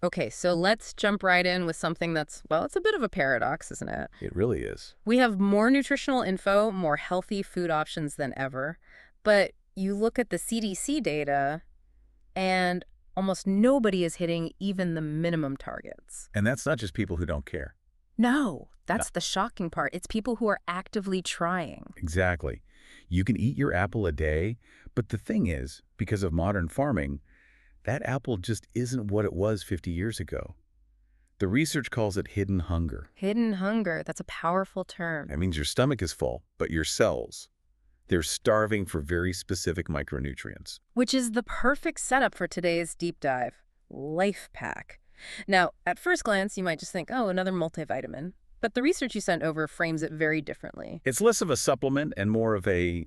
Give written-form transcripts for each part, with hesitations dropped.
Okay, so let's jump right in with something that's, well, it's a bit of a paradox, isn't it? It really is. We have more nutritional info, more healthy food options than ever, but you look at the CDC data and almost nobody is hitting even the minimum targets. And that's not just people who don't care. No, No. that's the shocking part. It's people who are actively trying. Exactly. You can eat your apple a day, but the thing is, because of modern farming, that apple just isn't what it was 50 years ago. The research calls it hidden hunger. Hidden hunger, that's a powerful term. That means your stomach is full, but your cells, they're starving for very specific micronutrients. Which is the perfect setup for today's deep dive, Lifepak. Now, at first glance, you might just think, oh, another multivitamin. But the research you sent over frames it very differently. It's less of a supplement and more of a,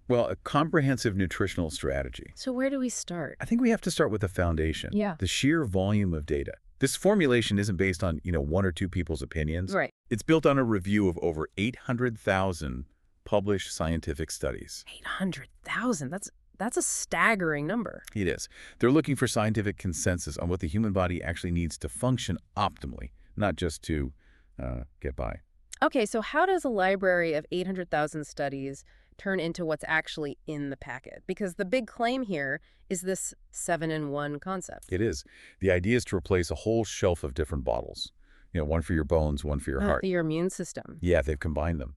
well, a comprehensive nutritional strategy. So where do we start? I think we have to start with the foundation. Yeah. The sheer volume of data. This formulation isn't based on, one or two people's opinions. Right. It's built on a review of over 800,000 published scientific studies. 800,000. That's a staggering number. It is. They're looking for scientific consensus on what the human body actually needs to function optimally, not just to get by. Okay, so how does a library of 800,000 studies turn into what's actually in the packet? Because the big claim here is this 7-in-1 concept. It is. The idea is to replace a whole shelf of different bottles. One for your bones, one for your heart. Your immune system. Yeah, they've combined them.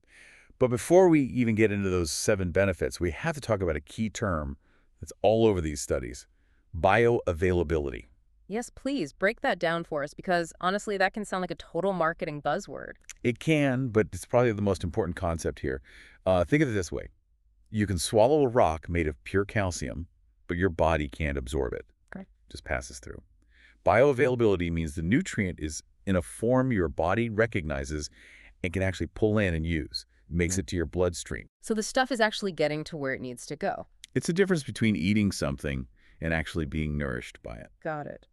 But before we even get into those 7 benefits, we have to talk about a key term that's all over these studies: bioavailability. Yes, please break that down for us, because honestly, that can sound like a total marketing buzzword. It can, but it's probably the most important concept here. Think of it this way. You can swallow a rock made of pure calcium, but your body can't absorb it. Okay. Just passes through. Bioavailability means the nutrient is in a form your body recognizes and can actually pull in and use. It makes it to your bloodstream. So the stuff is actually getting to where it needs to go. It's the difference between eating something and actually being nourished by it. Got it.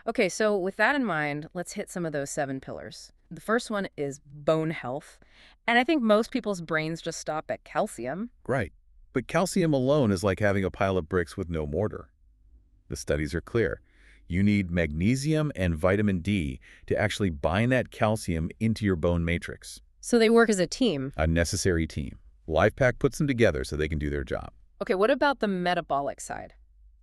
Okay, so with that in mind, let's hit some of those 7 pillars. The first one is bone health. And I think most people's brains just stop at calcium. Right. But calcium alone is like having a pile of bricks with no mortar. The studies are clear. You need magnesium and vitamin D to actually bind that calcium into your bone matrix. So they work as a team. A necessary team. Lifepak puts them together so they can do their job. Okay, what about the metabolic side?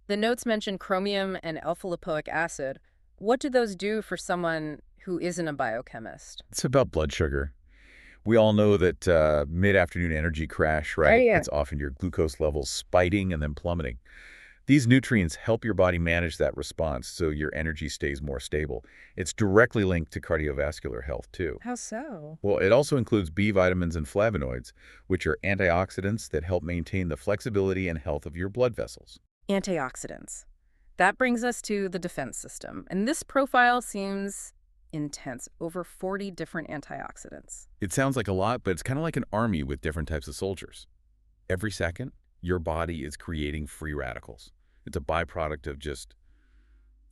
The notes mention chromium and alpha-lipoic acid. What do those do for someone who isn't a biochemist? It's about blood sugar. We all know that mid-afternoon energy crash, right? Oh, yeah. It's often your glucose levels spiking and then plummeting. These nutrients help your body manage that response so your energy stays more stable. It's directly linked to cardiovascular health, too. How so? Well, it also includes B vitamins and flavonoids, which are antioxidants that help maintain the flexibility and health of your blood vessels. Antioxidants. That brings us to the defense system. And this profile seems intense. Over 40 different antioxidants. It sounds like a lot, but it's kind of like an army with different types of soldiers. Every second, your body is creating free radicals. It's a byproduct of just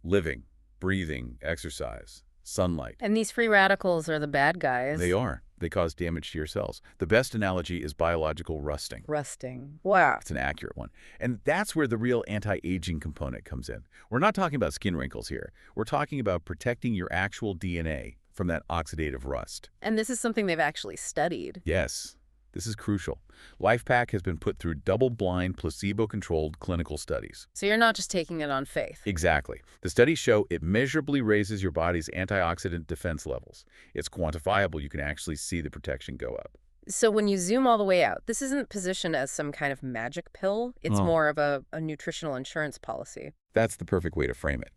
living, breathing, exercise, sunlight. And these free radicals are the bad guys. They are. They cause damage to your cells. The best analogy is biological rusting. Rusting. Wow. It's an accurate one. And that's where the real anti-aging component comes in. We're not talking about skin wrinkles here. We're talking about protecting your actual DNA from that oxidative rust. And this is something they've actually studied. Yes, this is crucial. Lifepak has been put through double-blind, placebo-controlled clinical studies. So you're not just taking it on faith. Exactly. The studies show it measurably raises your body's antioxidant defense levels. It's quantifiable. You can actually see the protection go up. So when you zoom all the way out, this isn't positioned as some kind of magic pill. It's more of a nutritional insurance policy. That's the perfect way to frame it.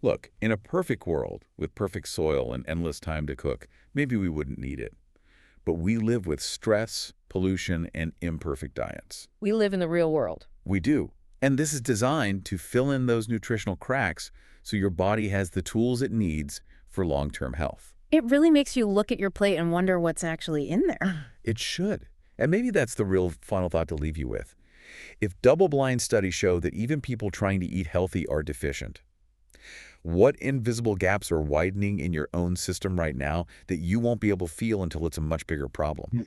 Look, in a perfect world, with perfect soil and endless time to cook, maybe we wouldn't need it. But we live with stress, pollution, and imperfect diets. We live in the real world. We do. And this is designed to fill in those nutritional cracks so your body has the tools it needs for long-term health. It really makes you look at your plate and wonder what's actually in there. It should. And maybe that's the real final thought to leave you with. If double-blind studies show that even people trying to eat healthy are deficient, what invisible gaps are widening in your own system right now that you won't be able to feel until it's a much bigger problem?